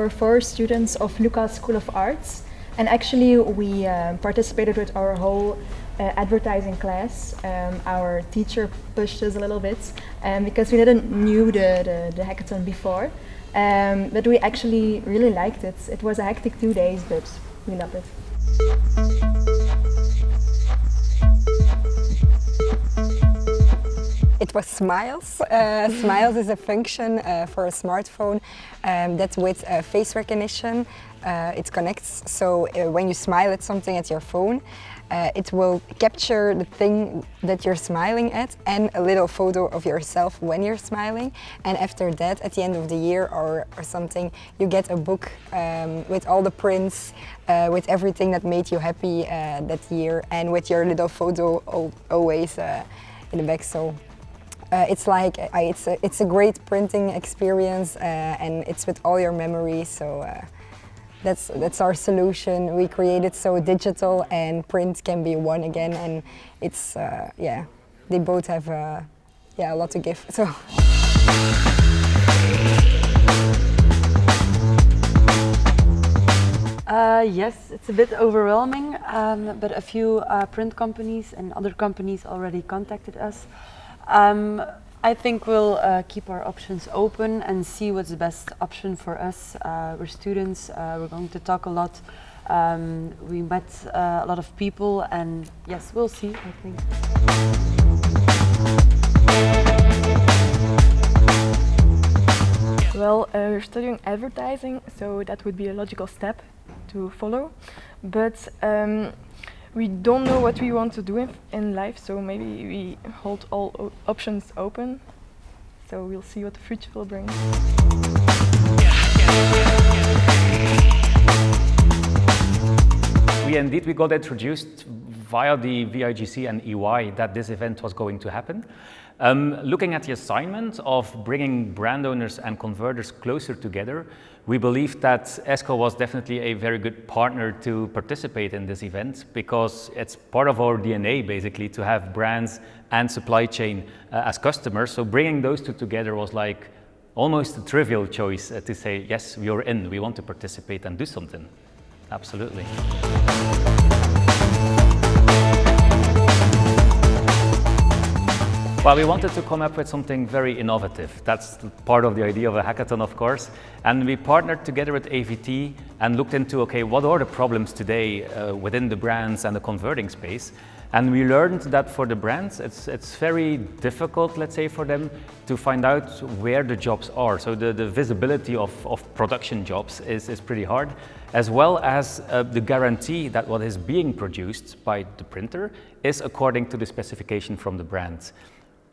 for 4 students of Lucas School of Arts, and actually we participated with our whole advertising class. Our teacher pushed us a little bit because we didn't knew the hackathon before, but we actually really liked it. It was a hectic 2 days, but we loved it. It was Smiles. Smiles is a function for a smartphone that with face recognition it connects. So when you smile at something at your phone, it will capture the thing that you're smiling at and a little photo of yourself when you're smiling. And after that, at the end of the year or something, you get a book with all the prints, with everything that made you happy that year, and with your little photo always in the back. So it's like it's a great printing experience, and it's with all your memories. So that's our solution. We created so digital and print can be one again, and it's yeah, they both have yeah, a lot to give. So. Yes, it's a bit overwhelming, but a few print companies and other companies already contacted us. I think we'll keep our options open and see what's the best option for us. We're students, we're going to talk a lot. We met a lot of people, and yes, we'll see, I think. Well, we're studying advertising, so that would be a logical step to follow. But we don't know what we want to do in life, so maybe we hold all options open. So we'll see what the future will bring. We got introduced via the VIGC and EY that this event was going to happen. Looking at the assignment of bringing brand owners and converters closer together, we believe that ESCO was definitely a very good partner to participate in this event, because it's part of our DNA basically to have brands and supply chain as customers. So bringing those two together was like almost a trivial choice to say, yes, we are in, we want to participate and do something. Absolutely. Well, we wanted to come up with something very innovative. That's part of the idea of a hackathon, of course. And we partnered together with AVT and looked into, okay, what are the problems today within the brands and the converting space? And we learned that for the brands, it's very difficult, let's say, for them to find out where the jobs are. So the visibility of production jobs is pretty hard, as well as the guarantee that what is being produced by the printer is according to the specification from the brand.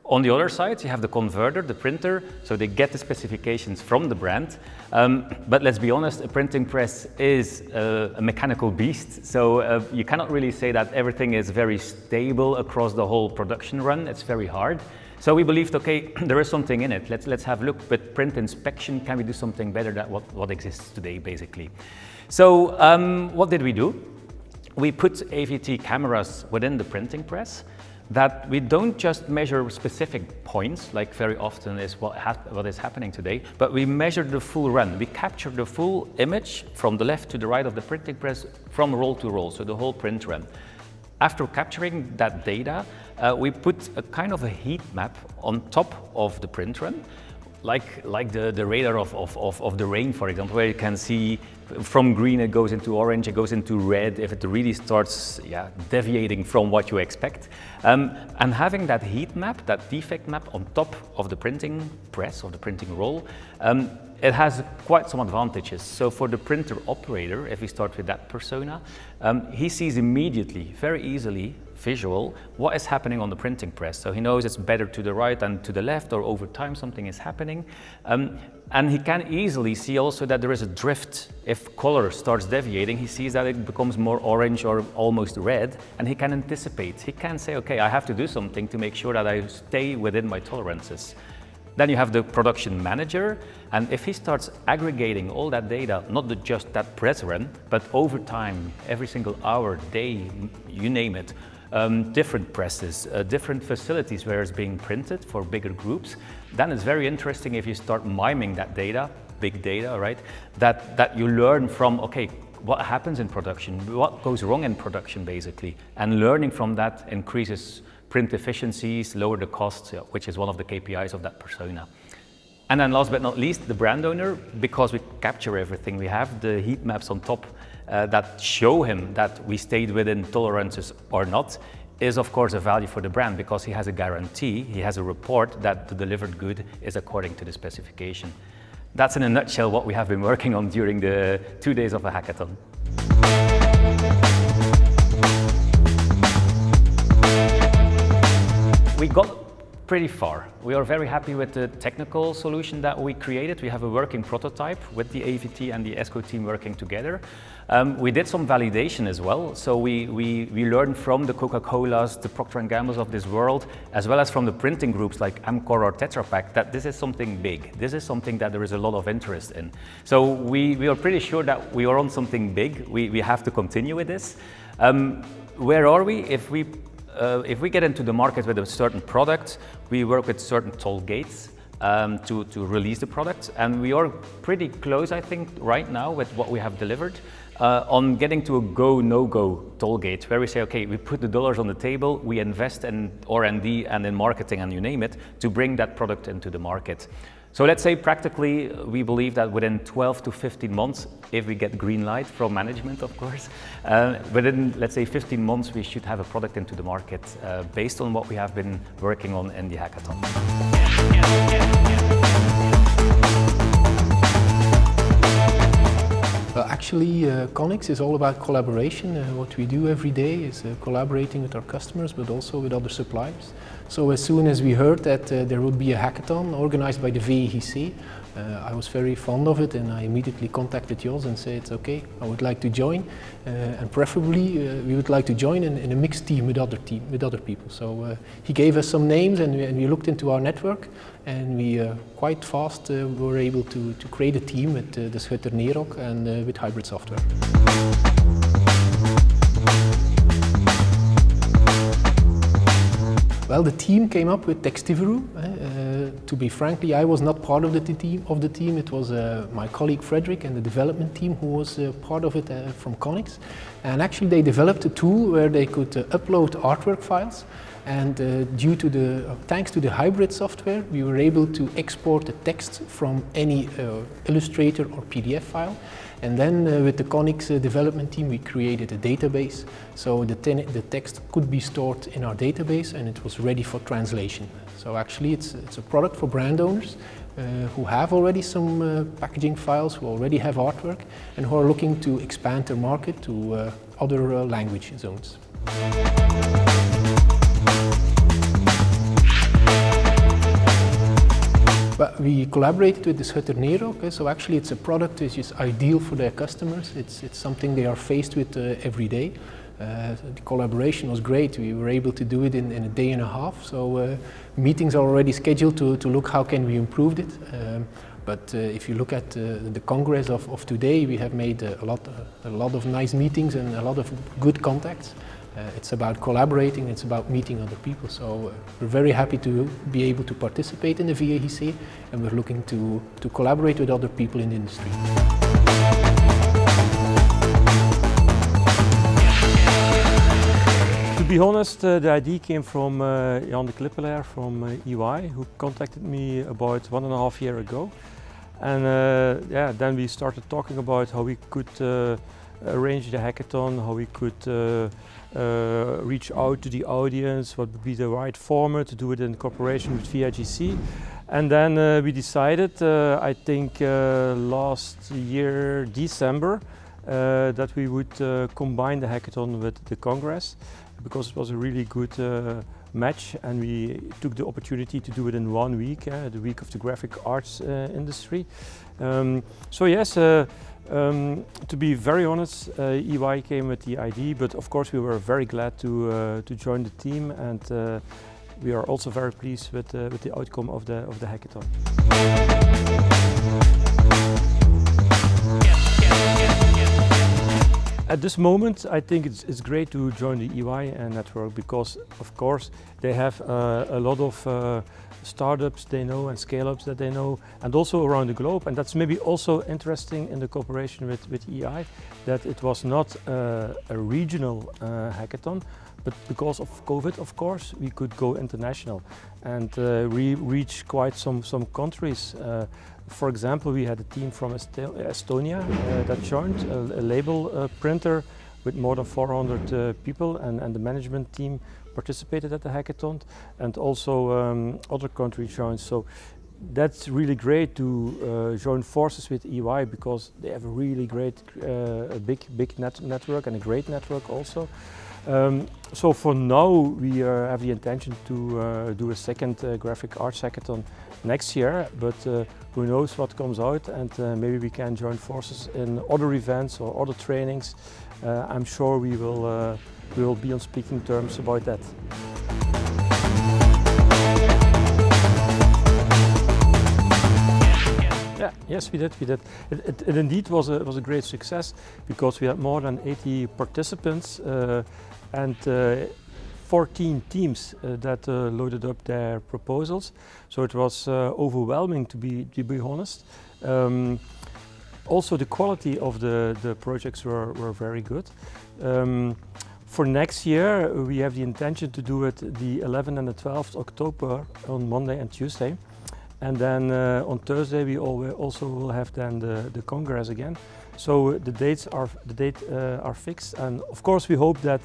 On the other side, you have the converter, the printer, so they get the specifications from the brand. But let's be honest, a printing press is a mechanical beast, so you cannot really say that everything is very stable across the whole production run. It's very hard. So we believed, okay, there is something in it. Let's have a look with print inspection. Can we do something better than what exists today, basically? So what did we do? We put AVT cameras within the printing press, that we don't just measure specific points, like very often is what is happening today, but we measure the full run. We capture the full image from the left to the right of the printing press from roll to roll, so the whole print run. After capturing that data, we put a kind of a heat map on top of the print run, like the radar of the rain, for example, where you can see from green it goes into orange, it goes into red if it really starts deviating from what you expect. And having that heat map, that defect map on top of the printing press or the printing roll, it has quite some advantages. So for the printer operator, if we start with that persona, he sees immediately, very easily, visual, what is happening on the printing press. So he knows it's better to the right than to the left, or over time something is happening. And he can easily see also that there is a drift. If color starts deviating, he sees that it becomes more orange or almost red, and he can anticipate. He can say, okay, I have to do something to make sure that I stay within my tolerances. Then you have the production manager, and if he starts aggregating all that data, not just that press run, but over time, every single hour, day, you name it, different presses, different facilities where it's being printed for bigger groups, then it's very interesting if you start miming that data big data, right? That you learn from, okay, what happens in production, what goes wrong in production basically, and learning from that increases print efficiencies, lower the costs, which is one of the KPIs of that persona. And then last but not least, the brand owner, because we capture everything, we have the heat maps on top that show him that we stayed within tolerances or not, is of course a value for the brand because he has a guarantee, he has a report that the delivered good is according to the specification. That's in a nutshell what we have been working on during the 2 days of a hackathon. We got pretty far. We are very happy with the technical solution that we created. We have a working prototype with the AVT and the ESCO team working together. We did some validation as well. So we learned from the Coca-Colas, the Procter & Gamble's of this world, as well as from the printing groups like Amcor or Tetra Pak, that this is something big. This is something that there is a lot of interest in. So we are pretty sure that we are on something big. We have to continue with this. Where are we? If we get into the market with a certain product, we work with certain toll gates to release the product. And we are pretty close, I think, right now with what we have delivered on getting to a go, no-go toll gate, where we say, okay, we put the dollars on the table, we invest in R&D and in marketing and you name it, to bring that product into the market. So let's say practically, we believe that within 12 to 15 months, if we get green light from management, of course, within, let's say, 15 months, we should have a product into the market based on what we have been working on in the hackathon. Well, actually, Connex is all about collaboration. What we do every day is collaborating with our customers, but also with other suppliers. So as soon as we heard that there would be a hackathon organized by the VEGC, I was very fond of it, and I immediately contacted Jos and said, okay, I would like to join, and preferably we would like to join in a mixed team with other people. So he gave us some names, and we looked into our network, and we quite fast were able to create a team with the Schutter Nerok and with Hybrid Software. Well, the team came up with Textiveru. To be frankly, I was not part of the team. It was my colleague Frederick and the development team who was part of it from Connex. And actually, they developed a tool where they could upload artwork files. And thanks to the Hybrid software, we were able to export the text from any Illustrator or PDF file. And then with the Connex development team, we created a database. So the text could be stored in our database, and it was ready for translation. So actually, it's a product for brand owners who have already some packaging files, who already have artwork, and who are looking to expand their market to other language zones. But we collaborated with the Schutter Nerok, so actually it's a product which is ideal for their customers. It's something they are faced with every day. The collaboration was great. We were able to do it in a day and a half. So meetings are already scheduled to look how can we improve it. But if you look at the Congress of today, we have made a lot of nice meetings and a lot of good contacts. It's about collaborating, it's about meeting other people. So we're very happy to be able to participate in the VEGC, and we're looking to collaborate with other people in the industry. To be honest, the idea came from Jan de Klippelaar from EY, who contacted me about 1.5 years ago. And then we started talking about how we could arrange the hackathon, how we could reach out to the audience, what would be the right format to do it in cooperation with VEGC. And then we decided, I think last year, December, that we would combine the hackathon with the Congress, because it was a really good match, and we took the opportunity to do it in 1 week, the week of the graphic arts industry. So yes, to be very honest, EY came with the idea, but of course we were very glad to join the team, and we are also very pleased with the outcome of the hackathon. At this moment, I think it's great to join the EY network, because of course they have a lot of startups they know and scale-ups that they know, and also around the globe. And that's maybe also interesting in the cooperation with EI, that it was not a regional hackathon, but because of COVID, of course, we could go international and we reach quite some countries. For example, we had a team from Estonia that joined, a label printer with more than 400 people, and the management team participated at the hackathon, and also other countries joined. So that's really great to join forces with EY, because they have a really great, big network, and a great network also. So for now we have the intention to do a second graphic arts hackathon next year, but who knows what comes out, and maybe we can join forces in other events or other trainings. I'm sure we will be on speaking terms about that. Yeah, yes, we did. It indeed was a great success, because we had more than 80 participants and 14 teams that loaded up their proposals. So it was overwhelming, to be honest. Also, the quality of the projects were very good. For next year, we have the intention to do it the 11th and the 12th October on Monday and Tuesday. And then on Thursday we also will have then the Congress again. So the dates are fixed, and of course we hope that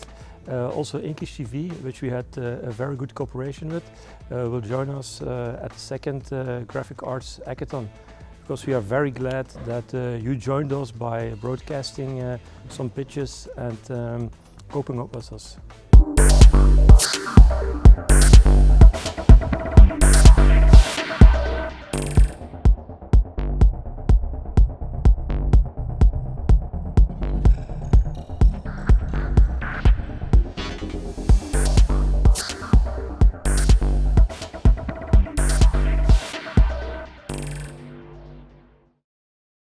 also English TV, which we had a very good cooperation with, will join us at the second Graphic Arts Hackathon, because we are very glad that you joined us by broadcasting some pitches and coping up with us.